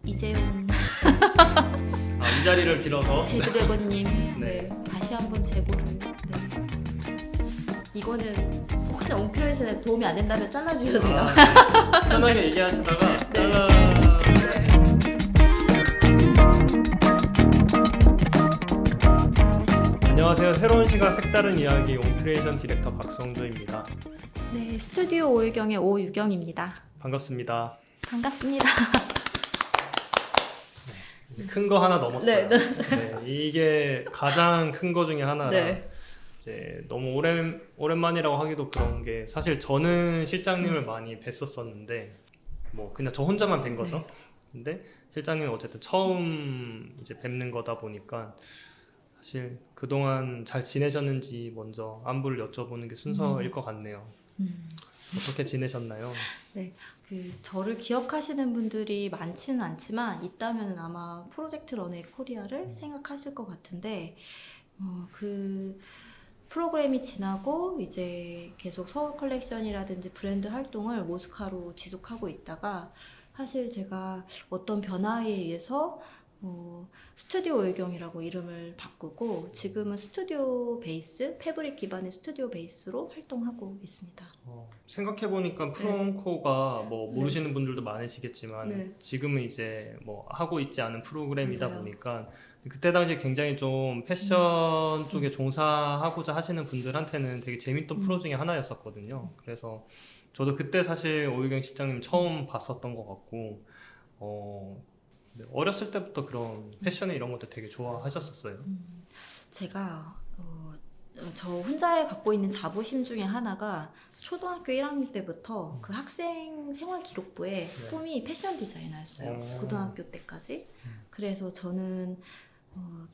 이재용 이 자리를 빌어서 제드래곤님 네. 다시 한번 제보를 이거는 혹시 옹크레이션에 도움이 안 된다면 잘라주셔도 돼요. 네. 편하게 얘기하시다가 잘라. 안녕하세요. 새로운 시각 색다른 이야기 옹크리에이션 디렉터 박성조입니다. 네, 스튜디오 오유경의 오유경입니다. 반갑습니다. 반갑습니다. 큰 거 하나 넘었어요. 네. 네, 이게 가장 큰 거 중에 하나라 네. 이제 너무 오랜만이라고 하기도 그런 게 사실 저는 실장님을 많이 뵀었었는데 뭐 그냥 저 혼자만 뵌 거죠. 네. 근데 실장님은 어쨌든 처음 이제 뵙는 거다 보니까 사실 그동안 잘 지내셨는지 먼저 안부를 여쭤보는 게 순서일 것 같네요. 어떻게 지내셨나요? 네, 저를 기억하시는 분들이 많지는 않지만 있다면 아마 프로젝트 런웨이 코리아를 생각하실 것 같은데 그 프로그램이 지나고 이제 계속 서울 컬렉션이라든지 브랜드 활동을 모스카로 지속하고 있다가 사실 제가 어떤 변화에 의해서 스튜디오 오유경이라고 이름을 바꾸고 지금은 스튜디오 베이스, 패브릭 기반의 스튜디오 베이스로 활동하고 있습니다. 생각해보니까 프롬코가 뭐 모르시는 분들도 많으시겠지만 네. 지금은 이제 뭐 하고 있지 않은 프로그램이다 맞아요. 보니까 그때 당시 굉장히 좀 패션 쪽에 종사하고자 하시는 분들한테는 되게 재밌던 프로 중에 하나였었거든요. 그래서 저도 그때 사실 오유경 실장님 처음 봤었던 것 같고 네, 어렸을 때부터 그런 패션에 이런 것들 되게 좋아하셨었어요. 제가 저 혼자 갖고 있는 자부심 중에 하나가 초등학교 1학년 때부터 그 학생 생활 기록부에 네. 꿈이 패션 디자이너였어요. 고등학교 때까지. 그래서 저는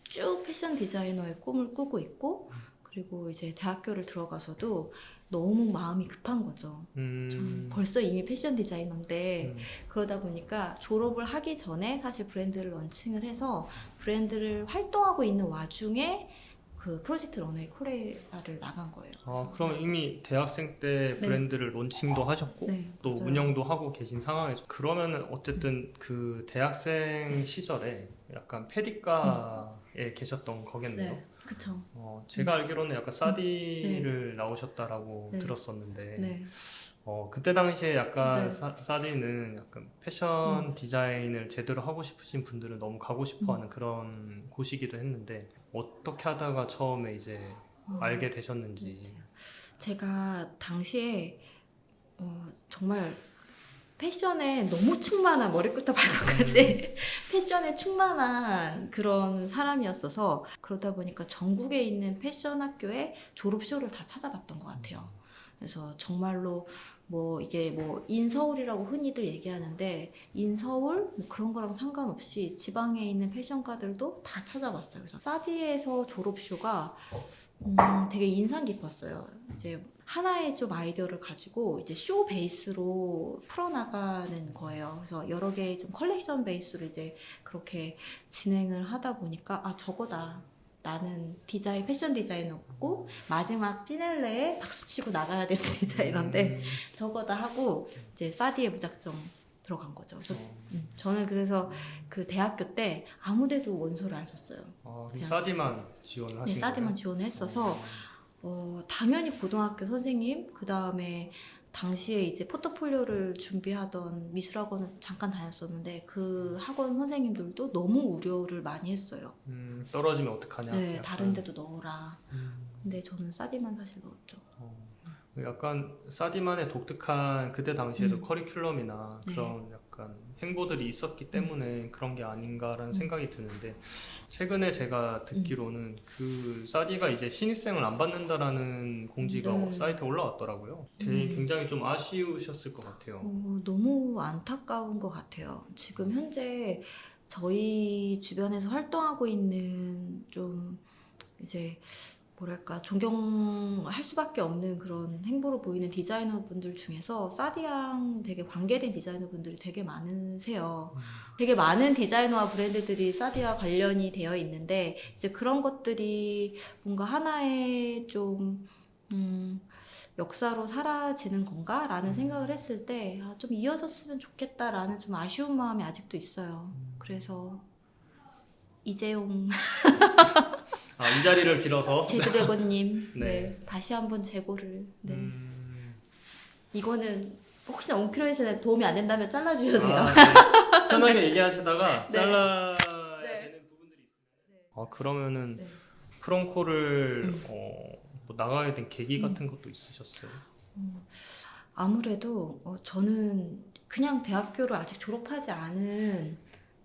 쭉 패션 디자이너의 꿈을 꾸고 있고 그리고 이제 대학교를 들어가서도 너무 마음이 급한 거죠. 저는 벌써 이미 패션 디자이너인데 그러다 보니까 졸업을 하기 전에 사실 브랜드를 런칭을 해서 브랜드를 활동하고 있는 와중에 그 프로젝트 런웨이 코리아를 나간 거예요. 그럼 이미 대학생 때 네. 브랜드를 론칭도 하셨고 네, 또 맞아요. 운영도 하고 계신 상황에서 그러면은 어쨌든 그 대학생 시절에 약간 패디과에 계셨던 거겠네요. 네, 그쵸. 제가 알기로는 약간 사디를 나오셨다라고 네. 들었었는데 네. 그때 당시에 약간 네. 사디는 약간 패션 디자인을 제대로 하고 싶으신 분들은 너무 가고 싶어하는 그런 곳이기도 했는데 어떻게 하다가 처음에 이제 알게 되셨는지. 제가 당시에 정말 패션에 너무 충만한 머리부터 발끝까지 패션에 충만한 그런 사람이었어서 그러다 보니까 전국에 있는 패션 학교에 졸업쇼를 다 찾아봤던 것 같아요. 그래서 정말로 뭐 이게 뭐 인서울이라고 흔히들 얘기하는데 인서울 뭐 그런 거랑 상관없이 지방에 있는 패션가들도 다 찾아봤어요. 그래서 사디에서 졸업쇼가 되게 인상 깊었어요. 이제 하나의 좀 아이디어를 가지고 이제 쇼 베이스로 풀어나가는 거예요. 그래서 여러 개의 좀 컬렉션 베이스로 이제 그렇게 진행을 하다 보니까 저거다. 나는 패션 디자이너고 마지막 피날레에 박수치고 나가야 되는 디자이너인데 저거다 하고 이제 사디에 무작정 들어간 거죠. 그래서 저는 그래서 그 대학교 때 아무데도 원서를 안 썼어요. 그럼 사디만 지원을 하신 네, 거예요? 사디만 지원을 했어서 당연히 고등학교 선생님 그 다음에 당시에 이제 포트폴리오를 준비하던 미술학원을 잠깐 다녔었는데 그 학원 선생님들도 너무 우려를 많이 했어요. 떨어지면 어떡하냐. 네, 약간. 다른 데도 넣어라. 근데 저는 사디만 사실 넣었죠. 약간 사디만의 독특한 그때 당시에도 커리큘럼이나 네. 그런 약간 행보들이 있었기 때문에 그런 게 아닌가라는 생각이 드는데 최근에 제가 듣기로는 그 사디가 이제 신입생을 안 받는다라는 공지가 네. 사이트에 올라왔더라고요. 되게 굉장히 좀 아쉬우셨을 것 같아요. 너무 안타까운 것 같아요. 지금 현재 저희 주변에서 활동하고 있는 좀 이제 뭐랄까 존경할 수밖에 없는 그런 행보로 보이는 디자이너 분들 중에서 사디랑 되게 관계된 디자이너 분들이 되게 많으세요. 되게 많은 디자이너와 브랜드들이 사디와 관련이 되어 있는데 이제 그런 것들이 뭔가 하나의 좀 역사로 사라지는 건가라는 생각을 했을 때 좀 이어졌으면 좋겠다라는 좀 아쉬운 마음이 아직도 있어요. 그래서 이재용 이 자리를 빌어서 제드래곤님 네. 네, 다시 한번 재고를 네. 음, 이거는 혹시나 옹크레이션에 도움이 안 된다면 잘라주셔도 돼요. 네. 편하게 얘기하시다가 네. 잘라야 네. 되는 부분들이 있어요. 그러면은 네. 프롬콜을 뭐 나가게 된 계기 같은 것도 있으셨어요? 아무래도 저는 그냥 대학교를 아직 졸업하지 않은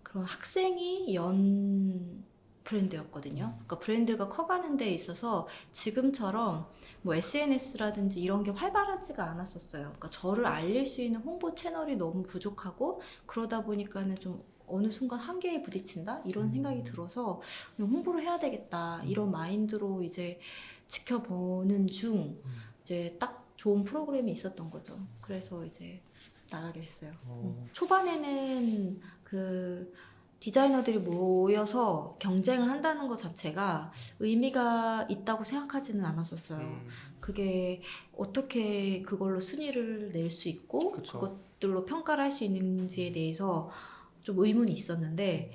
그런 학생이 연 브랜드였거든요. 그러니까 브랜드가 커가는 데 있어서 지금처럼 뭐 SNS라든지 이런 게 활발하지가 않았었어요. 그러니까 저를 알릴 수 있는 홍보 채널이 너무 부족하고 그러다 보니까는 좀 어느 순간 한계에 부딪힌다 이런 생각이 들어서 그냥 홍보를 해야 되겠다 이런 마인드로 이제 지켜보는 중 이제 딱 좋은 프로그램이 있었던 거죠. 그래서 이제 나가게 됐어요. 초반에는 그 디자이너들이 모여서 경쟁을 한다는 것 자체가 의미가 있다고 생각하지는 않았었어요. 그게 어떻게 그걸로 순위를 낼 수 있고 그쵸. 그것들로 평가를 할 수 있는지에 대해서 좀 의문이 있었는데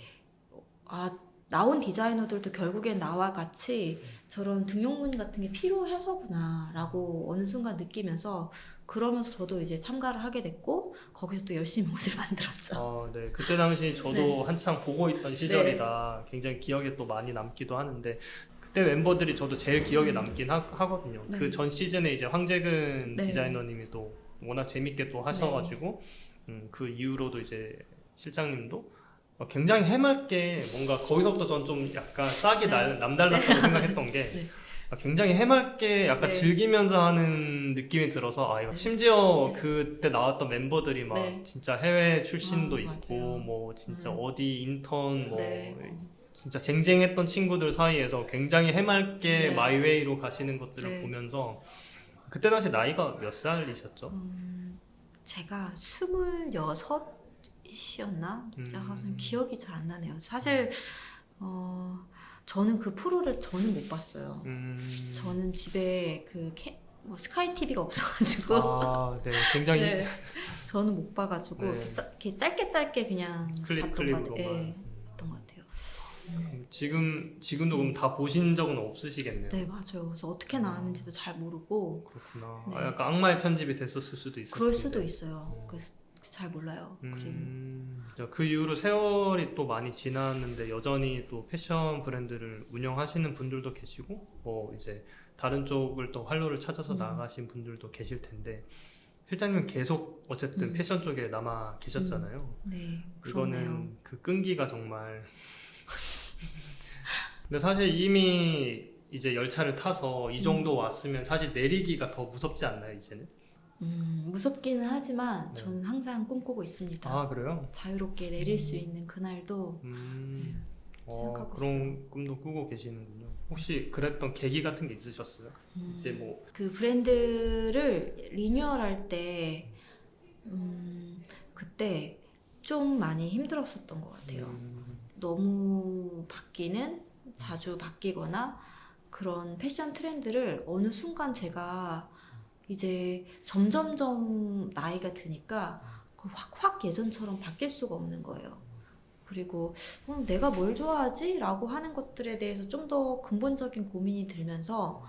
나온 디자이너들도 결국엔 나와 같이 저런 등용문 같은 게 필요해서구나 라고 어느 순간 느끼면서 그러면서 저도 이제 참가를 하게 됐고 거기서 또 열심히 옷을 만들었죠. 네. 그때 당시 저도 네. 한창 보고 있던 시절이라 굉장히 기억에 또 많이 남기도 하는데 그때 멤버들이 저도 제일 기억에 남긴 하거든요. 네. 그 전 시즌에 이제 황재근 네. 디자이너님이 또 워낙 재밌게 또 하셔가지고 그 이후로도 이제 실장님도 굉장히 해맑게 뭔가 거기서부터 전 좀 약간 싹이 남달랐다고 생각했던 게 네. 굉장히 해맑게 약간 네. 즐기면서 하는 느낌이 들어서 이거 심지어 그때 나왔던 멤버들이 막 네. 진짜 해외 출신도 있고 맞아요. 뭐 진짜 어디 인턴 뭐 네. 진짜 쟁쟁했던 친구들 사이에서 굉장히 해맑게 네. 마이웨이로 가시는 것들을 네. 보면서 그때 당시 나이가 몇 살이셨죠? 제가 26이었나? 약간 기억이 잘 안 나네요. 사실 저는 그 프로를 저는 못 봤어요. 저는 집에 뭐 스카이 TV가 없어가지고 네, 굉장히 네, 저는 못 봐가지고 네. 이렇게 짧게 그냥 클립으로만. 봤던 것 같아요. 지금도 그럼 다 보신 적은 없으시겠네요. 네, 맞아요. 그래서 어떻게 나왔는지도 잘 모르고 그렇구나. 네. 약간 악마의 편집이 됐었을 수도 있을 그럴 텐데. 수도 있어요. 그래서 잘 몰라요. 그 이후로 세월이 또 많이 지났는데 여전히 또 패션 브랜드를 운영하시는 분들도 계시고 뭐 이제 다른 쪽을 또 활로를 찾아서 나가신 분들도 계실 텐데 실장님은 계속 어쨌든 패션 쪽에 남아 계셨잖아요. 네, 그러네요. 이거는 그 끈기가 정말 근데 사실 이미 이제 열차를 타서 이 정도 왔으면 사실 내리기가 더 무섭지 않나요 이제는? 무섭기는 하지만 네. 저는 항상 꿈꾸고 있습니다. 그래요? 자유롭게 내릴 수 있는 그날도 생각하고 그런 꿈도 꾸고 계시는군요. 혹시 그랬던 계기 같은 게 있으셨어요? 이제 뭐 그 브랜드를 리뉴얼할 때 그때 좀 많이 힘들었었던 것 같아요. 너무 자주 바뀌거나 그런 패션 트렌드를 어느 순간 제가 이제 점점점 나이가 드니까 확 예전처럼 바뀔 수가 없는 거예요. 그리고 내가 뭘 좋아하지? 라고 하는 것들에 대해서 좀 더 근본적인 고민이 들면서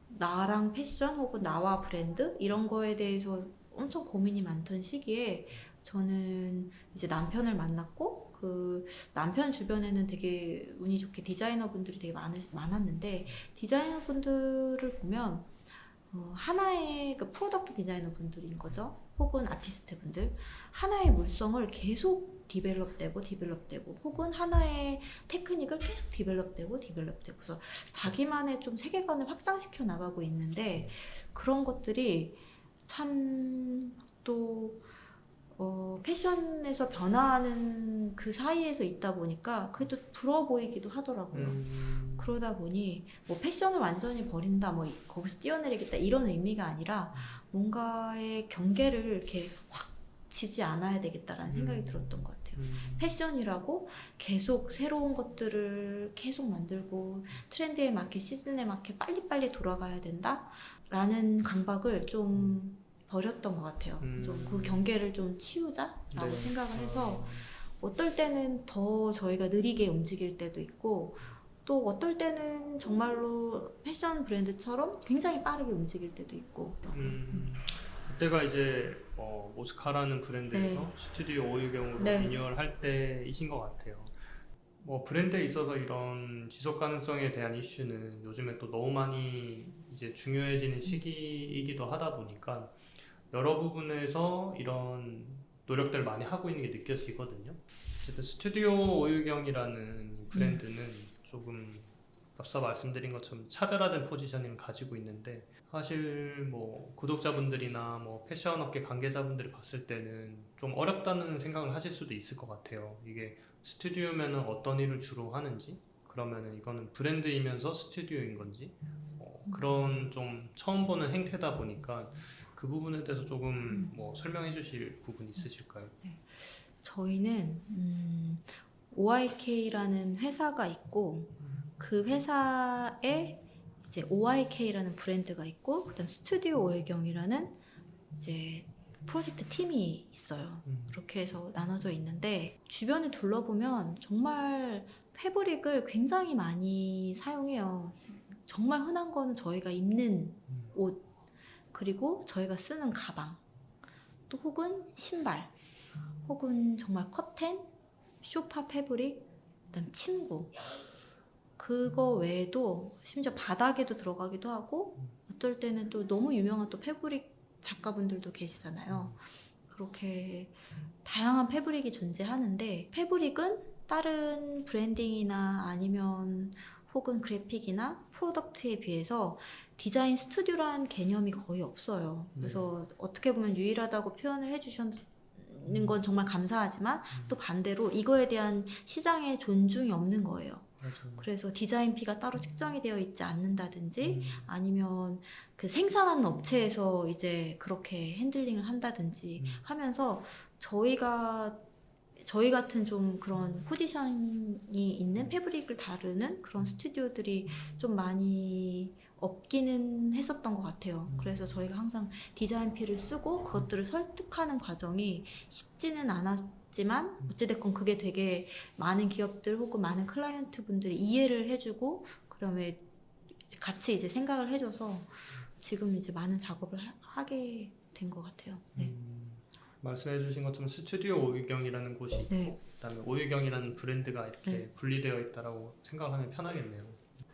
나랑 패션 혹은 나와 브랜드 이런 거에 대해서 엄청 고민이 많던 시기에 저는 이제 남편을 만났고 그 남편 주변에는 되게 운이 좋게 디자이너 분들이 되게 많았는데 디자이너 분들을 보면 하나의 프로덕트 디자이너 분들인 거죠. 혹은 아티스트 분들 하나의 물성을 계속 디벨롭되고 혹은 하나의 테크닉을 계속 디벨롭되고 그래서 자기만의 좀 세계관을 확장시켜 나가고 있는데 그런 것들이 참 또 패션에서 변화하는 그 사이에서 있다 보니까 그게 또 부러워 보이기도 하더라고요. 그러다 보니 뭐 패션을 완전히 버린다, 뭐 거기서 뛰어내리겠다 이런 의미가 아니라 뭔가의 경계를 이렇게 확 지지 않아야 되겠다라는 생각이 들었던 것 같아요. 패션이라고 계속 새로운 것들을 계속 만들고 트렌드에 맞게 시즌에 맞게 빨리빨리 돌아가야 된다? 라는 강박을 좀 버렸던 것 같아요. 좀 그 음. 경계를 좀 치우자라고 네. 생각을 해서 어떨 때는 더 저희가 느리게 움직일 때도 있고 또 어떨 때는 정말로 패션 브랜드처럼 굉장히 빠르게 움직일 때도 있고. 그때가 이제 모스카라는 브랜드에서 네. 스튜디오 오유경으로 네. 리뉴얼할 때이신 것 같아요. 뭐 브랜드에 있어서 이런 지속 가능성에 대한 이슈는 요즘에 또 너무 많이 이제 중요해지는 시기이기도 하다 보니까 여러 부분에서 이런 노력들 많이 하고 있는 게 느껴지거든요. 어쨌든 스튜디오 오유경이라는 브랜드는 조금 앞서 말씀드린 것처럼 차별화된 포지셔닝을 가지고 있는데 사실 뭐 구독자분들이나 뭐 패션업계 관계자분들이 봤을 때는 좀 어렵다는 생각을 하실 수도 있을 것 같아요. 이게 스튜디오면은 어떤 일을 주로 하는지, 그러면은 이거는 브랜드이면서 스튜디오인 건지, 그런 좀 처음 보는 행태다 보니까 그 부분에 대해서 조금 뭐 설명해 주실 부분 있으실까요? 저희는 OIK라는 회사가 있고 그 회사에 이제 OIK라는 브랜드가 있고 그다음 스튜디오 오해경이라는 이제 프로젝트 팀이 있어요. 그렇게 해서 나눠져 있는데 주변에 둘러보면 정말 패브릭을 굉장히 많이 사용해요. 정말 흔한 거는 저희가 입는 옷 그리고 저희가 쓰는 가방 또 혹은 신발 혹은 정말 커튼, 소파 패브릭, 그다음 침구 그거 외에도 심지어 바닥에도 들어가기도 하고 어떨 때는 또 너무 유명한 또 패브릭 작가분들도 계시잖아요. 그렇게 다양한 패브릭이 존재하는데 패브릭은 다른 브랜딩이나 아니면 혹은 그래픽이나 프로덕트에 비해서 디자인 스튜디오라는 개념이 거의 없어요. 그래서 어떻게 보면 유일하다고 표현을 해주셨는 건 정말 감사하지만 또 반대로 이거에 대한 시장의 존중이 없는 거예요. 맞아요. 그래서 디자인비가 따로 측정이 되어 있지 않는다든지 아니면 그 생산하는 업체에서 이제 그렇게 핸들링을 한다든지 하면서 저희 같은 좀 그런 포지션이 있는 패브릭을 다루는 그런 스튜디오들이 좀 많이 없기는 했었던 것 같아요. 그래서 저희가 항상 디자인피를 쓰고 그것들을 설득하는 과정이 쉽지는 않았지만 어찌됐건 그게 되게 많은 기업들 혹은 많은 클라이언트 분들이 이해를 해주고 그다음에 같이 이제 생각을 해줘서 지금 이제 많은 작업을 하게 된 것 같아요. 네. 말씀해주신 것처럼 스튜디오 오유경이라는 곳이 있고 네. 그다음에 오유경이라는 브랜드가 이렇게 네. 분리되어 있다라고 생각하면 편하겠네요.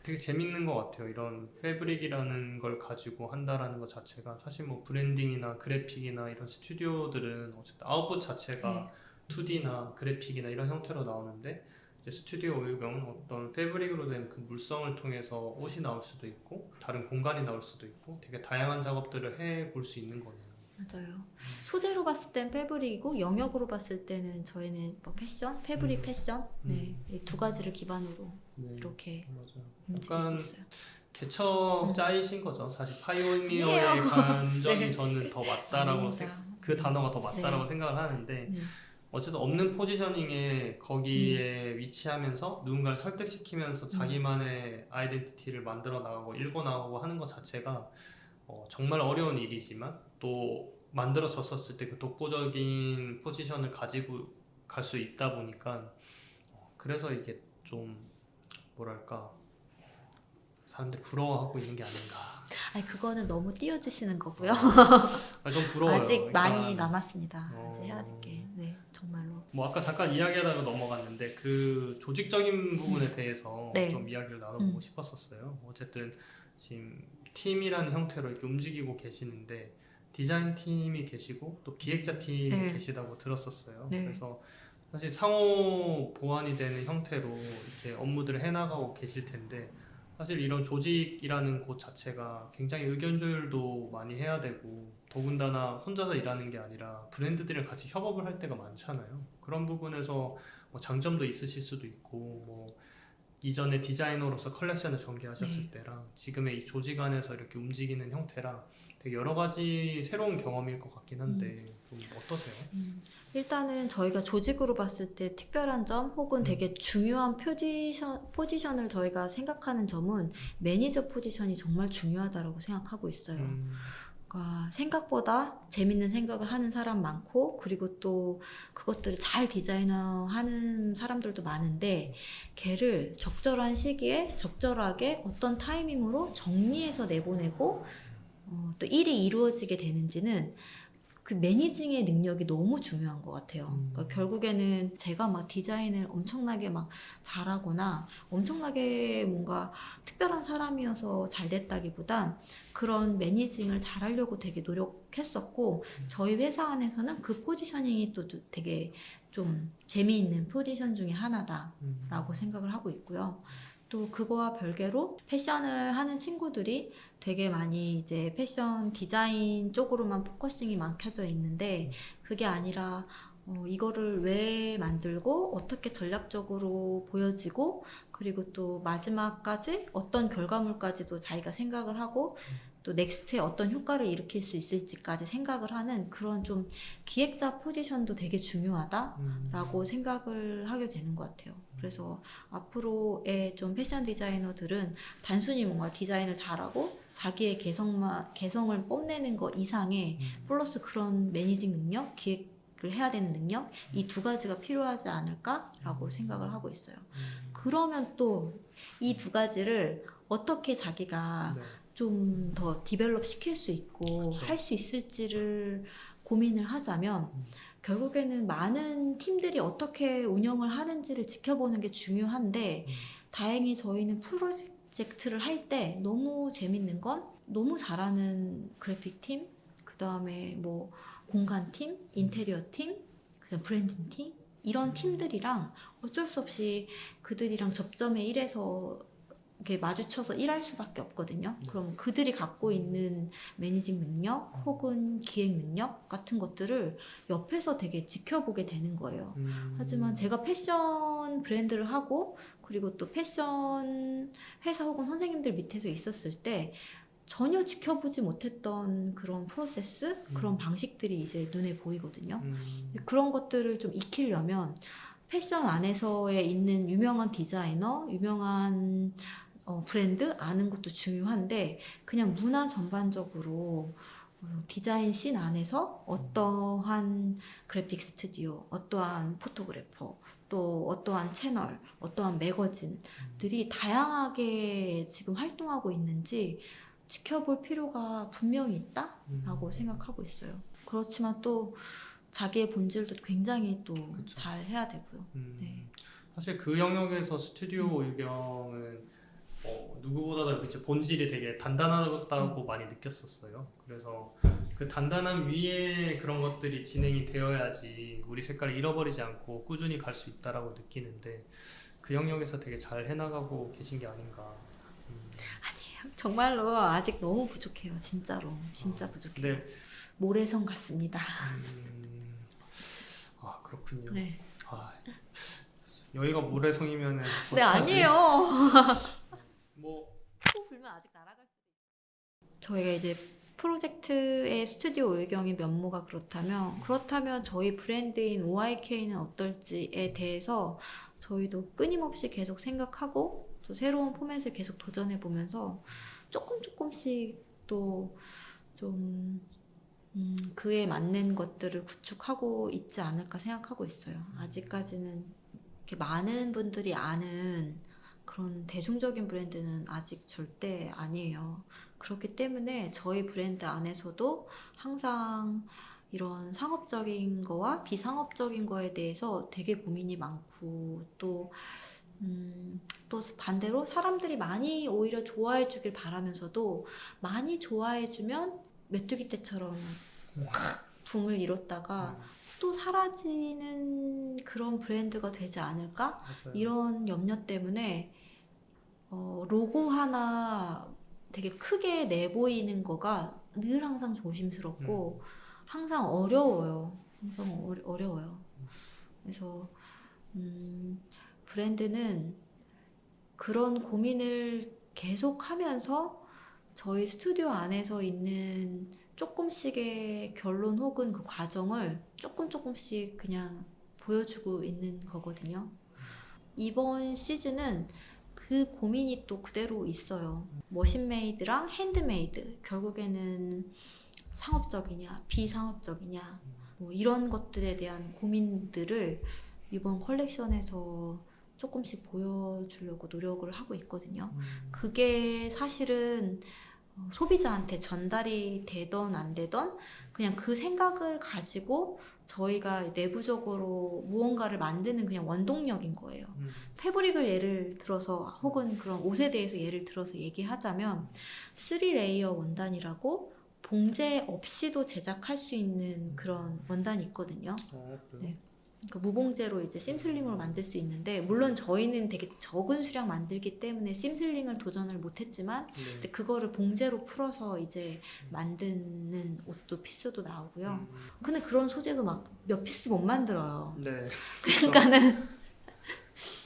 되게 재밌는 것 같아요. 이런 패브릭이라는 걸 가지고 한다라는 것 자체가 사실 뭐 브랜딩이나 그래픽이나 이런 스튜디오들은 어쨌든 아웃풋 자체가 2D나 그래픽이나 이런 형태로 나오는데 이제 스튜디오 오유경은 어떤 패브릭으로 된 그 물성을 통해서 옷이 나올 수도 있고 다른 공간이 나올 수도 있고 되게 다양한 작업들을 해볼 수 있는 거네요. 맞아요. 소재로 봤을 땐 패브릭이고 영역으로 봤을 때는 저희는 뭐 패션, 패브릭 패션 네, 이 두 가지를 기반으로 네, 이렇게 맞아요. 움직이고 약간 있어요. 개척자이신 거죠. 사실 파이오니어의 아니에요. 감정이 네. 저는 더 맞다라고 아닙니다. 그 단어가 더 맞다라고 네. 생각을 하는데 네. 어쨌든 없는 포지셔닝에 거기에 위치하면서 누군가를 설득시키면서 자기만의 아이덴티티를 만들어 나가고 읽어 나가고 하는 것 자체가 정말 어려운 일이지만 또 만들어졌었을 때 그 독보적인 포지션을 가지고 갈 수 있다 보니까 그래서 이게 좀 뭐랄까 사람들이 부러워하고 있는 게 아닌가. 아니 그거는 너무 띄워주시는 거고요. 좀 부러워요. 아직 많이 그러니까 남았습니다. 아직 해야 될 게. 네, 정말로. 뭐 아까 잠깐 이야기하다가 넘어갔는데 그 조직적인 부분에 대해서 네. 좀 이야기를 나눠보고 싶었었어요. 어쨌든 지금 팀이라는 형태로 이렇게 움직이고 계시는데 디자인 팀이 계시고 또 기획자 팀이 네. 계시다고 들었었어요. 네. 그래서 사실 상호 보완이 되는 형태로 이렇게 업무들을 해나가고 계실 텐데 사실 이런 조직이라는 곳 자체가 굉장히 의견조율도 많이 해야 되고 더군다나 혼자서 일하는 게 아니라 브랜드들이랑 같이 협업을 할 때가 많잖아요. 그런 부분에서 뭐 장점도 있으실 수도 있고 뭐 이전에 디자이너로서 컬렉션을 전개하셨을 네. 때랑 지금의 이 조직 안에서 이렇게 움직이는 형태랑 되게 여러 가지 새로운 경험일 것 같긴 한데 좀 어떠세요? 일단은 저희가 조직으로 봤을 때 특별한 점 혹은 되게 중요한 포지션을 저희가 생각하는 점은 매니저 포지션이 정말 중요하다고 생각하고 있어요. 그러니까 생각보다 재밌는 생각을 하는 사람 많고 그리고 또 그것들을 잘 디자이너하는 사람들도 많은데 걔를 적절한 시기에 적절하게 어떤 타이밍으로 정리해서 내보내고 또 일이 이루어지게 되는지는 그 매니징의 능력이 너무 중요한 것 같아요. 그러니까 결국에는 제가 막 디자인을 엄청나게 막 잘하거나 엄청나게 뭔가 특별한 사람이어서 잘 됐다기보단 그런 매니징을 잘하려고 되게 노력했었고 저희 회사 안에서는 그 포지셔닝이 또 되게 좀 재미있는 포지션 중에 하나다라고 생각을 하고 있고요. 또 그거와 별개로 패션을 하는 친구들이 되게 많이 이제 패션 디자인 쪽으로만 포커싱이 많겨져 있는데 그게 아니라 이거를 왜 만들고 어떻게 전략적으로 보여지고 그리고 또 마지막까지 어떤 결과물까지도 자기가 생각을 하고 또 넥스트에 어떤 효과를 일으킬 수 있을지까지 생각을 하는 그런 좀 기획자 포지션도 되게 중요하다라고 생각을 하게 되는 것 같아요. 그래서 앞으로의 좀 패션 디자이너들은 단순히 뭔가 디자인을 잘하고 자기의 개성을 뽐내는 것 이상의 플러스 그런 매니징 능력, 기획을 해야 되는 능력 이 두 가지가 필요하지 않을까라고 생각을 하고 있어요. 그러면 또 이 두 가지를 어떻게 자기가 네. 좀 더 디벨롭 시킬 수 있고 그쵸. 할 수 있을지를 고민을 하자면 결국에는 많은 팀들이 어떻게 운영을 하는지를 지켜보는 게 중요한데 다행히 저희는 프로젝트를 할 때 너무 재밌는 건 너무 잘하는 그래픽 팀, 그 다음에 뭐 공간 팀, 인테리어 팀, 그다음 브랜딩 팀 이런 팀들이랑 어쩔 수 없이 그들이랑 접점에 일해서 이렇게 마주쳐서 일할 수밖에 없거든요. 그럼 그들이 갖고 있는 매니징 능력 혹은 기획 능력 같은 것들을 옆에서 되게 지켜보게 되는 거예요. 하지만 제가 패션 브랜드를 하고 그리고 또 패션 회사 혹은 선생님들 밑에서 있었을 때 전혀 지켜보지 못했던 그런 프로세스, 그런 방식들이 이제 눈에 보이거든요. 그런 것들을 좀 익히려면 패션 안에서에 있는 유명한 디자이너, 유명한 브랜드 아는 것도 중요한데 그냥 문화 전반적으로 디자인 씬 안에서 어떠한 그래픽 스튜디오, 어떠한 포토그래퍼, 또 어떠한 채널, 어떠한 매거진들이 다양하게 지금 활동하고 있는지 지켜볼 필요가 분명히 있다라고 생각하고 있어요. 그렇지만 또 자기의 본질도 굉장히 또 그쵸. 잘 해야 되고요. 네. 사실 그 영역에서 스튜디오 의경은 누구보다도 이제 본질이 되게 단단하다고 많이 느꼈었어요. 그래서 그 단단함 위에 그런 것들이 진행이 되어야지 우리 색깔을 잃어버리지 않고 꾸준히 갈 수 있다라고 느끼는데 그 영역에서 되게 잘 해나가고 계신 게 아닌가. 아니에요. 정말로 아직 너무 부족해요. 진짜로. 진짜 부족해요. 네. 모래성 같습니다. 그렇군요. 네. 여기가 모래성이면은 네, 어떡하지? 아니에요. 뭐 코 불면 아직 날아갈 수도 있어요. 저희가 이제 프로젝트의 스튜디오 의경의 면모가 그렇다면 저희 브랜드인 OIK는 어떨지에 대해서 저희도 끊임없이 계속 생각하고 또 새로운 포맷을 계속 도전해 보면서 조금씩 또 좀 그에 맞는 것들을 구축하고 있지 않을까 생각하고 있어요. 아직까지는 이렇게 많은 분들이 아는 그런 대중적인 브랜드는 아직 절대 아니에요. 그렇기 때문에 저희 브랜드 안에서도 항상 이런 상업적인 거와 비상업적인 거에 대해서 되게 고민이 많고 또 반대로 사람들이 많이 오히려 좋아해 주길 바라면서도 많이 좋아해 주면 메뚜기 떼처럼 확 붐을 이뤘다가 또 사라지는 그런 브랜드가 되지 않을까? 맞아요. 이런 염려 때문에 로고 하나 되게 크게 내보이는 거가 늘 항상 조심스럽고 항상 어려워요. 항상 어려워요. 그래서 브랜드는 그런 고민을 계속 하면서 저희 스튜디오 안에서 있는 조금씩의 결론 혹은 그 과정을 조금씩 그냥 보여주고 있는 거거든요. 이번 시즌은 그 고민이 또 그대로 있어요. 머신메이드랑 핸드메이드, 결국에는 상업적이냐 비상업적이냐 뭐 이런 것들에 대한 고민들을 이번 컬렉션에서 조금씩 보여주려고 노력을 하고 있거든요. 그게 사실은 소비자한테 전달이 되던 안 되던 그냥 그 생각을 가지고 저희가 내부적으로 무언가를 만드는 그냥 원동력인 거예요. 패브릭을 예를 들어서 혹은 그런 옷에 대해서 예를 들어서 얘기하자면 3레이어 원단이라고 봉제 없이도 제작할 수 있는 그런 원단이 있거든요. 그래요? 네. 그러니까 무봉제로 이제 심슬링으로 만들 수 있는데 물론 저희는 되게 적은 수량 만들기 때문에 심슬링을 도전을 못했지만 근데 그거를 봉제로 풀어서 이제 만드는 옷도 피스도 나오고요. 근데 그런 소재도 막 몇 피스 못 만들어요. 네. 그러니까는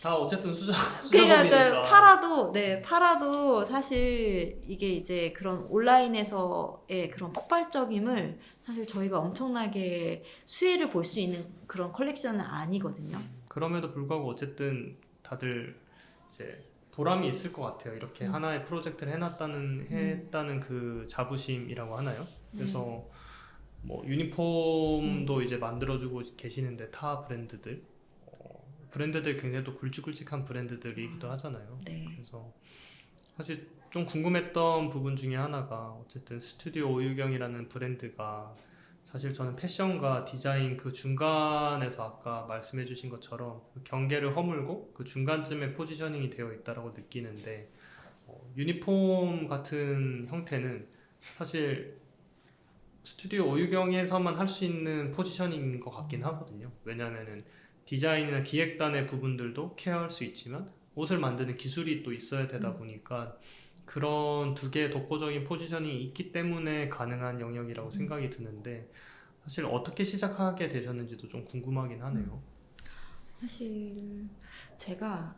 다 어쨌든 그러니까 수작업이니까. 팔아도 사실 이게 이제 그런 온라인에서의 그런 폭발적임을 사실 저희가 엄청나게 수혜를 볼 수 있는 그런 컬렉션은 아니거든요. 그럼에도 불구하고 어쨌든 다들 이제 보람이 있을 것 같아요. 이렇게 하나의 프로젝트를 했다는 그 자부심이라고 하나요? 그래서 뭐 유니폼도 이제 만들어주고 계시는데 타 브랜드들 굉장히 또 굵직굵직한 브랜드들이기도 하잖아요. 네. 그래서 사실 좀 궁금했던 부분 중에 하나가 어쨌든 스튜디오 오유경이라는 브랜드가 사실 저는 패션과 디자인 그 중간에서 아까 말씀해 주신 것처럼 그 경계를 허물고 그 중간쯤에 포지셔닝이 되어 있다고 느끼는데 유니폼 같은 형태는 사실 스튜디오 오유경에서만 할 수 있는 포지셔닝인 것 같긴 하거든요. 왜냐하면은 디자인이나 기획단의 부분들도 케어할 수 있지만 옷을 만드는 기술이 또 있어야 되다 보니까 그런 두 개의 독보적인 포지셔닝이 있기 때문에 가능한 영역이라고 생각이 드는데 사실 어떻게 시작하게 되셨는지도 좀 궁금하긴 하네요. 사실 제가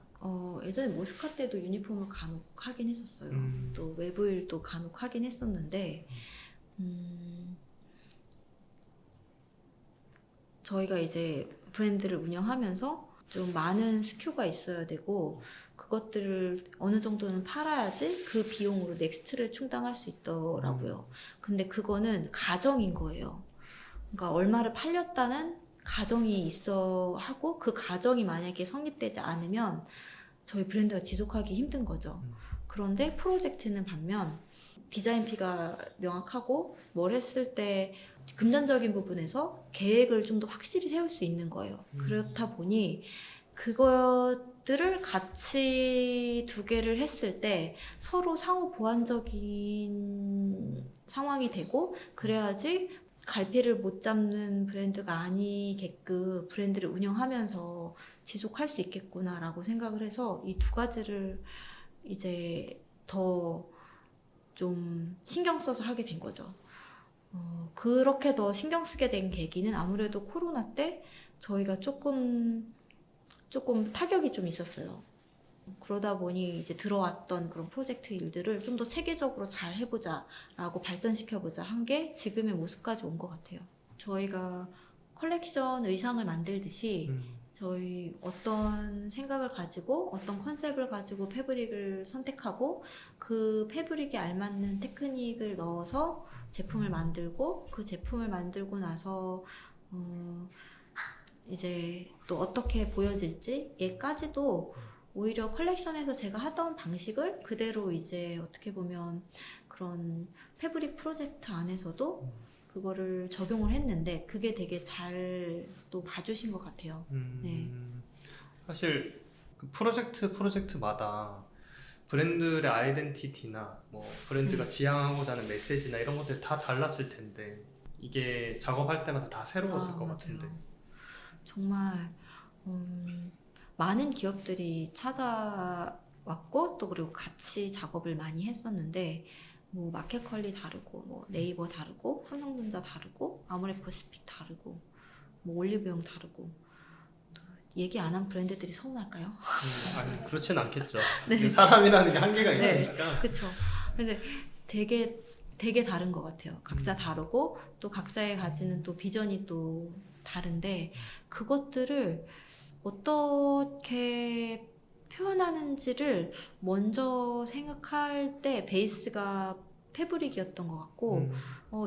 예전에 모스카 때도 유니폼을 간혹 하긴 했었어요. 또 외부일도 간혹 하긴 했었는데 저희가 이제 브랜드를 운영하면서 좀 많은 스큐가 있어야 되고 그것들을 어느 정도는 팔아야지 그 비용으로 넥스트를 충당할 수 있더라고요. 근데 그거는 가정인 거예요. 그러니까 얼마를 팔렸다는 가정이 있어 하고 그 가정이 만약에 성립되지 않으면 저희 브랜드가 지속하기 힘든 거죠. 그런데 프로젝트는 반면 디자인 피가 명확하고 뭘 했을 때 금전적인 부분에서 계획을 좀 더 확실히 세울 수 있는 거예요. 그렇다 보니 그것들을 같이 두 개를 했을 때 서로 상호 보완적인 상황이 되고 그래야지 갈피를 못 잡는 브랜드가 아니게끔 브랜드를 운영하면서 지속할 수 있겠구나라고 생각을 해서 이 두 가지를 이제 더 좀 신경 써서 하게 된 거죠. 그렇게 더 신경 쓰게 된 계기는 아무래도 코로나 때 저희가 조금 타격이 좀 있었어요. 그러다 보니 이제 들어왔던 그런 프로젝트 일들을 좀 더 체계적으로 잘 해보자 라고 발전시켜보자 한 게 지금의 모습까지 온 것 같아요. 저희가 컬렉션 의상을 만들듯이 저희 어떤 생각을 가지고 어떤 컨셉을 가지고 패브릭을 선택하고 그 패브릭에 알맞는 테크닉을 넣어서 제품을 만들고 그 제품을 만들고 나서 이제 또 어떻게 보여질지 얘까지도 오히려 컬렉션에서 제가 하던 방식을 그대로 이제 어떻게 보면 그런 패브릭 프로젝트 안에서도 그거를 적용을 했는데 그게 되게 잘 또 봐주신 것 같아요. 네. 사실 그 프로젝트마다 브랜드의 아이덴티티나 뭐 브랜드가 지향하고자 하는 메시지나 이런 것들 다 달랐을 텐데 이게 작업할 때마다 다 새로웠을 것 맞아요. 같은데 정말 많은 기업들이 찾아왔고 또 그리고 같이 작업을 많이 했었는데 뭐 마켓컬리 다르고 뭐 네이버 다르고 삼성전자 다르고 아모레퍼시픽 다르고 뭐 올리브영 다르고 얘기 안 한 브랜드들이 서운할까요? 아니 그렇지는 않겠죠. 네. 사람이라는 게 한계가 네. 있으니까. 그쵸. 근데 되게 다른 것 같아요. 각자 다르고 또 각자의 가지는 또 비전이 또 다른데 그것들을 어떻게 표현하는지를 먼저 생각할 때 베이스가 패브릭이었던 것 같고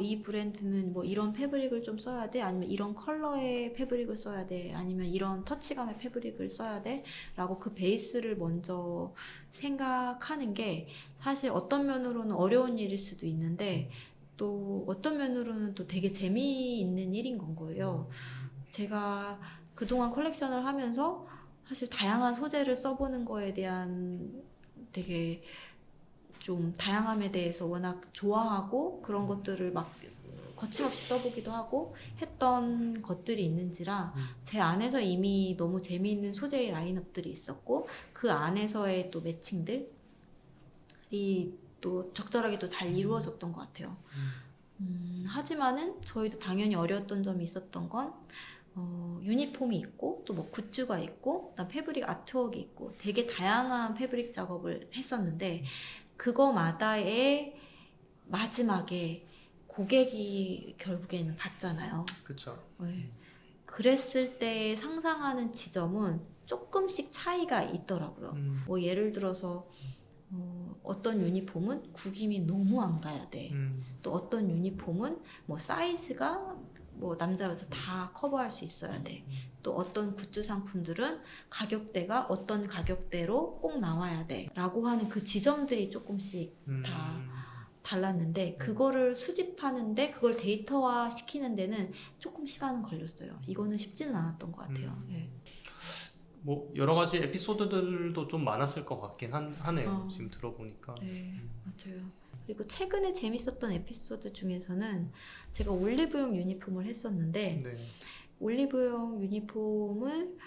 이 브랜드는 뭐 이런 패브릭을 좀 써야 돼 아니면 이런 컬러의 패브릭을 써야 돼 아니면 이런 터치감의 패브릭을 써야 돼 라고 그 베이스를 먼저 생각하는 게 사실 어떤 면으로는 어려운 일일 수도 있는데 또 어떤 면으로는 또 되게 재미있는 일인 건 거예요. 제가 그동안 컬렉션을 하면서 사실 다양한 소재를 써보는 거에 대한 되게 좀 다양함에 대해서 워낙 좋아하고 그런 것들을 막 거침없이 써보기도 하고 했던 것들이 있는지라 제 안에서 이미 너무 재미있는 소재의 라인업들이 있었고 그 안에서의 또 매칭들이 또 적절하게 또 잘 이루어졌던 것 같아요. 하지만은 저희도 당연히 어려웠던 점이 있었던 건 유니폼이 있고 또 뭐 굿즈가 있고 그다음 패브릭 아트웍이 있고 되게 다양한 패브릭 작업을 했었는데 그거마다의 마지막에 고객이 결국에는 받잖아요. 그렇죠. 네. 그랬을 때 상상하는 지점은 조금씩 차이가 있더라고요. 뭐 예를 들어서 어떤 유니폼은 구김이 너무 안 가야 돼. 또 어떤 유니폼은 뭐 사이즈가 뭐 남자 여자 다 커버할 수 있어야 돼. 또 어떤 굿즈 상품들은 가격대가 어떤 가격대로 꼭 나와야 돼 라고 하는 그 지점들이 조금씩 다 달랐는데 그거를 수집하는데 그걸 데이터화 시키는 데는 조금 시간은 걸렸어요. 이거는 쉽지는 않았던 것 같아요. 네. 뭐 여러 가지 에피소드들도 좀 많았을 것 같긴 하네요. 지금 들어보니까. 네, 맞아요. 그리고 최근에 재밌었던 에피소드 중에서는 제가 올리브영 유니폼을 했었는데 네. 올리브영 유니폼을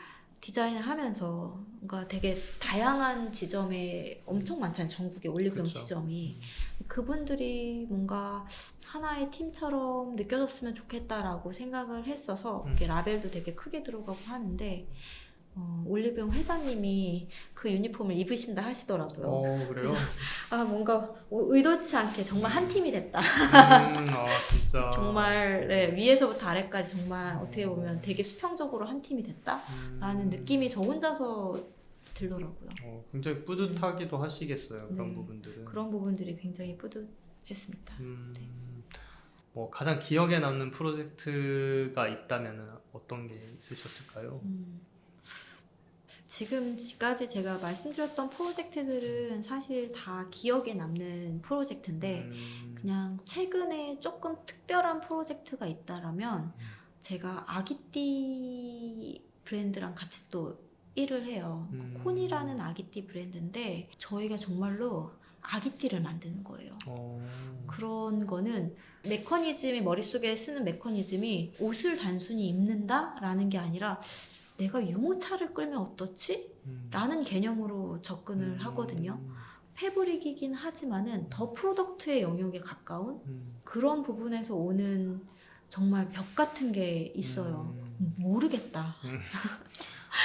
디자인을 하면서 뭔가 되게 다양한 지점에 엄청 많잖아요. 전국에 올리브영 그쵸. 지점이. 그분들이 뭔가 하나의 팀처럼 느껴졌으면 좋겠다라고 생각을 했어서 이렇게 라벨도 되게 크게 들어가고 하는데 올리브영 회장님이 그 유니폼을 입으신다 하시더라고요. 그래요? 그래서 뭔가 의도치 않게 정말 한 팀이 됐다. 진짜. 정말 네, 위에서부터 아래까지 정말 어떻게 보면 되게 수평적으로 한 팀이 됐다라는 느낌이 저 혼자서 들더라고요. 굉장히 뿌듯하기도 하시겠어요. 그런 네. 부분들은. 그런 부분들이 굉장히 뿌듯했습니다. 네. 뭐 가장 기억에 남는 프로젝트가 있다면 어떤 게 있으셨을까요? 지금까지 제가 말씀드렸던 프로젝트들은 사실 다 기억에 남는 프로젝트인데 그냥 최근에 조금 특별한 프로젝트가 있다라면 제가 아기띠 브랜드랑 같이 또 일을 해요. 콘이라는 아기띠 브랜드인데 저희가 정말로 아기띠를 만드는 거예요. 그런 거는 메커니즘이 머릿속에 쓰는 메커니즘이 옷을 단순히 입는다라는 게 아니라 내가 유모차를 끌면 어떻지? 라는 개념으로 접근을 하거든요. 패브릭이긴 하지만은 더 프로덕트의 영역에 가까운 그런 부분에서 오는 정말 벽 같은 게 있어요. 모르겠다.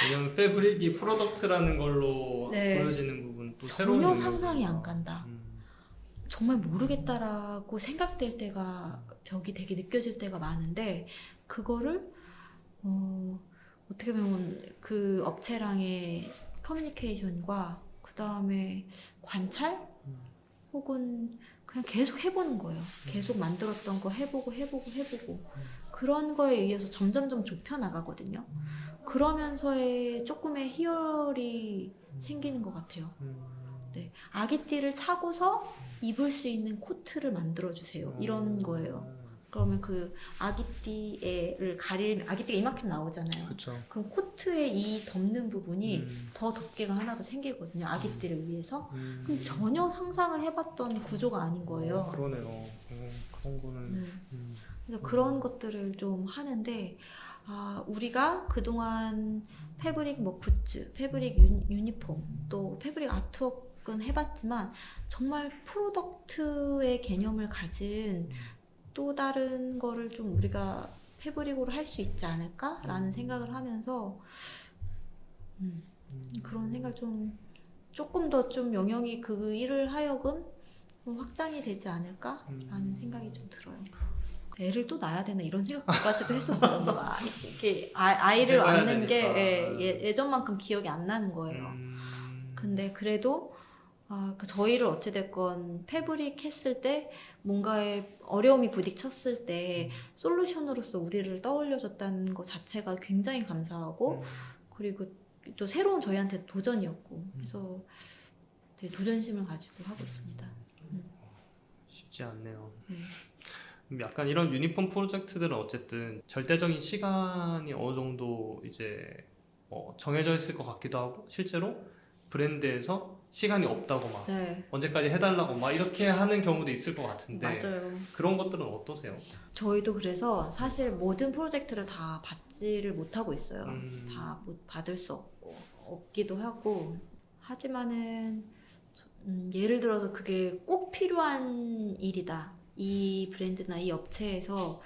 왜냐면 패브릭이 프로덕트라는 걸로 네. 보여지는 부분 또 새로운 전혀 영역이구나. 상상이 안 간다. 정말 모르겠다라고 생각될 때가 벽이 되게 느껴질 때가 많은데 그거를 어떻게 보면 그 업체랑의 커뮤니케이션과 그 다음에 관찰 혹은 그냥 계속 해보는 거예요. 계속 만들었던 거 해보고 그런 거에 의해서 점점점 좁혀 나가거든요. 그러면서의 조금의 희열이 생기는 것 같아요. 네. 아기띠를 차고서 입을 수 있는 코트를 만들어주세요. 이런 거예요. 그러면 그 아기띠를 가리면 아기띠가 이만큼 나오잖아요. 그쵸. 그럼 코트의 이 덮는 부분이 더 덮개가 하나 더 생기거든요. 아기띠를 위해서. 근데 전혀 상상을 해봤던 구조가 아닌 거예요. 그러네요. 그런 거는. 그래서 그런 것들을 좀 하는데 우리가 그동안 패브릭 뭐 굿즈, 패브릭 유니폼, 또 패브릭 아트웍은 해봤지만 정말 프로덕트의 개념을 가진 또 다른 거를 좀 우리가 패브릭으로 할 수 있지 않을까라는 생각을 하면서 그런 생각 좀 조금 더 좀 영역이 그 일을 하여금 좀 확장이 되지 않을까라는 생각이 좀 들어요. 애를 또 낳아야 되나 이런 생각까지도 했었어요. 뭔가 아이를 해봐야 낳는 게 되니까. 예전만큼 기억이 안 나는 거예요. 근데 그래도 저희를 어찌됐건 패브릭 했을 때 뭔가에 어려움이 부딪혔을 때 솔루션으로서 우리를 떠올려줬다는 것 자체가 굉장히 감사하고 그리고 또 새로운 저희한테 도전이었고 그래서 되게 도전심을 가지고 하고 있습니다. 쉽지 않네요. 네. 약간 이런 유니폼 프로젝트들은 어쨌든 절대적인 시간이 어느 정도 이제 정해져 있을 것 같기도 하고 실제로 브랜드에서 시간이 없다고 막 네, 언제까지 해달라고 막 이렇게 하는 경우도 있을 것 같은데 맞아요. 그런 것들은 어떠세요? 저희도 그래서 사실 모든 프로젝트를 다 받지를 못하고 있어요. 다 못 받을 수 없기도 하고 하지만은 예를 들어서 그게 꼭 필요한 일이다. 이 브랜드나 이 업체에서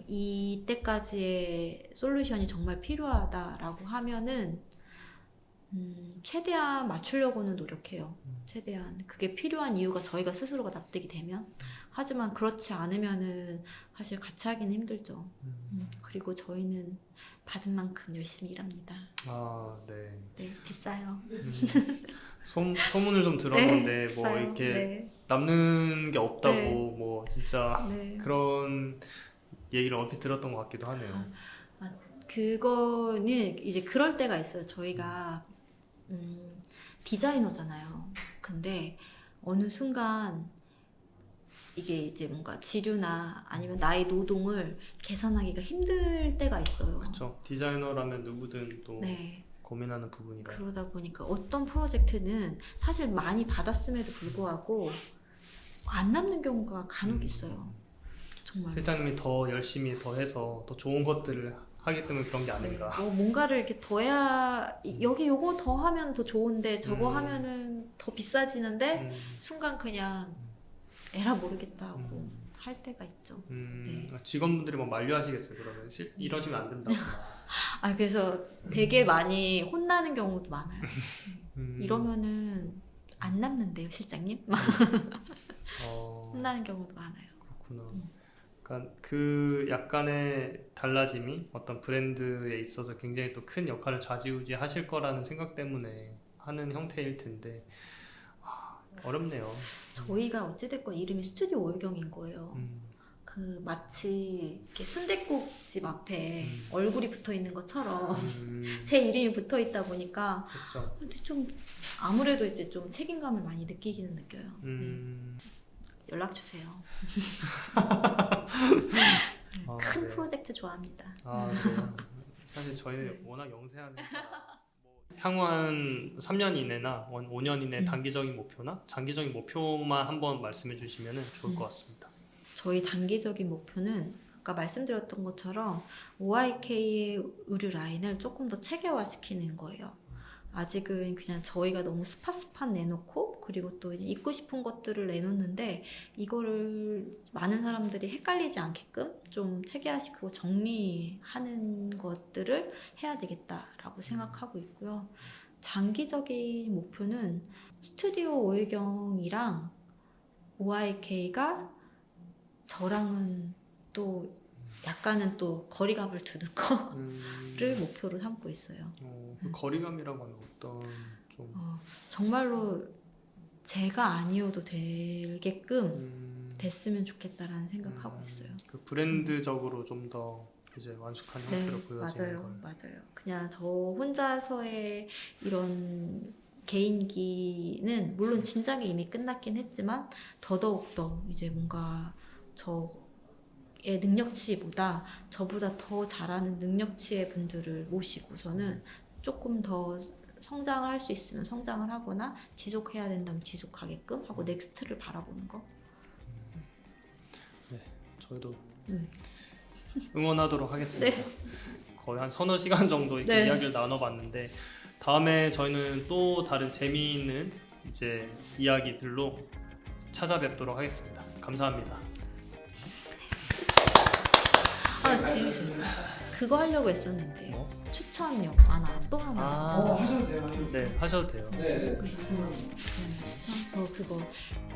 이때까지의 솔루션이 정말 필요하다라고 하면은 최대한 맞추려고는 노력해요. 최대한 그게 필요한 이유가 저희가 스스로가 납득이 되면 하지만 그렇지 않으면은 사실 같이 하기는 힘들죠. 그리고 저희는 받은 만큼 열심히 일합니다. 아, 네. 네, 비싸요. 소문을 좀 들었는데 네, 뭐 비싸요. 이렇게 네, 남는 게 없다고 네. 뭐 진짜 네. 그런 얘기를 얼핏 들었던 것 같기도 하네요. 그거는 이제 그럴 때가 있어요. 저희가 디자이너잖아요. 근데 어느 순간 이게 이제 뭔가 지류나 아니면 나의 노동을 계산하기가 힘들 때가 있어요. 그렇죠. 디자이너라면 누구든 또 네. 고민하는 부분이라. 그러다 보니까 어떤 프로젝트는 사실 많이 받았음에도 불구하고 안 남는 경우가 간혹 있어요. 정말. 실장님이 더 열심히 더 해서 더 좋은 것들을 하기 때문에 그런 게 아닌가. 뭔가를 이렇게 더 해야 여기 요거 더 하면 더 좋은데 저거 음. 하면은 더 비싸지는데 음, 순간 그냥 에라 모르겠다 하고 할 때가 있죠. 직원분들이 막 만류하시겠어요. 그러면 이러시면 안 된다고. 그래서 되게 많이 혼나는 경우도 많아요. 이러면은 안 남는데요, 실장님? 막 혼나는 경우도 많아요. 그렇구나. 그러니까 그 약간의 달라짐이 어떤 브랜드에 있어서 굉장히 또 큰 역할을 좌지우지하실 거라는 생각 때문에 하는 형태일 텐데 어렵네요. 저희가 어찌됐건 이름이 스튜디오 오유경인 거예요. 그 마치 이렇게 순댓국집 앞에 얼굴이 붙어 있는 것처럼 제 이름이 붙어 있다 보니까 그렇죠. 근데 좀 아무래도 이제 좀 책임감을 많이 느끼기는 느껴요. 연락 주세요. 큰 네. 프로젝트 좋아합니다. 네. 사실 저희는 워낙 영세하니까 향후 한 3년 이내나 5년 이내 단기적인 목표나 장기적인 목표만 한번 말씀해 주시면 좋을 것 같습니다. 저희 단기적인 목표는 아까 말씀드렸던 것처럼 OIK의 의류 라인을 조금 더 체계화시키는 거예요. 아직은 그냥 저희가 너무 스팟스팟 내놓고 그리고 또 이제 입고 싶은 것들을 내놓는데 이거를 많은 사람들이 헷갈리지 않게끔 좀 체계화시키고 정리하는 것들을 해야 되겠다라고 생각하고 있고요. 장기적인 목표는 스튜디오 오유경이랑 OIK가 저랑은 또 약간은 또 거리감을 두는 거를 목표로 삼고 있어요. 그 거리감이라고 하면 어떤 좀 정말로 제가 아니어도 되게끔 됐으면 좋겠다라는 생각하고 있어요. 그 브랜드적으로 좀 더 이제 완숙한 형태로 보여지는 걸. 맞아요. 그냥 저 혼자서의 이런 개인기는 물론 진작에 이미 끝났긴 했지만 더더욱 더 이제 뭔가 저의 능력치보다 저보다 더 잘하는 능력치의 분들을 모시고서는 조금 더 성장을 할 수 있으면 성장을 하거나 지속해야 된다면 지속하게끔 하고 넥스트를 바라보는 거. 네, 저희도 응원하도록 하겠습니다. 네. 거의 한 서너 시간 정도 이렇게 네. 이야기를 나눠봤는데 다음에 저희는 또 다른 재미있는 이제 이야기들로 찾아뵙도록 하겠습니다. 감사합니다. 네. 그거 하려고 했었는데 뭐? 추천력 만화 또 하나. 하셔도 돼요. 네, 하셔도 돼요. 네. 추천. 저 그거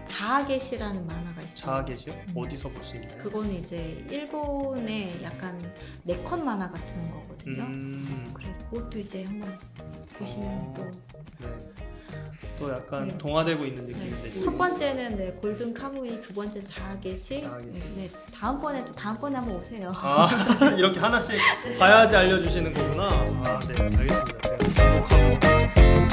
자아의 시라는 만화가 있어요. 자아계시요? 어디서 볼 수 있나요? 그거는 이제 일본의 약간 네컷 만화 같은 거거든요. 그래서 그것도 이제 한번 보시면 또. 네. 또 약간 네. 동화되고 있는 느낌인데. 첫 번째는 네, 골든 카무이, 두 번째 자아계시. 자아계시. 네, 다음번에 한번 오세요. 아, 이렇게 하나씩 봐야지 알려주시는 거구나. 아, 네, 알겠습니다. 제가 반복하고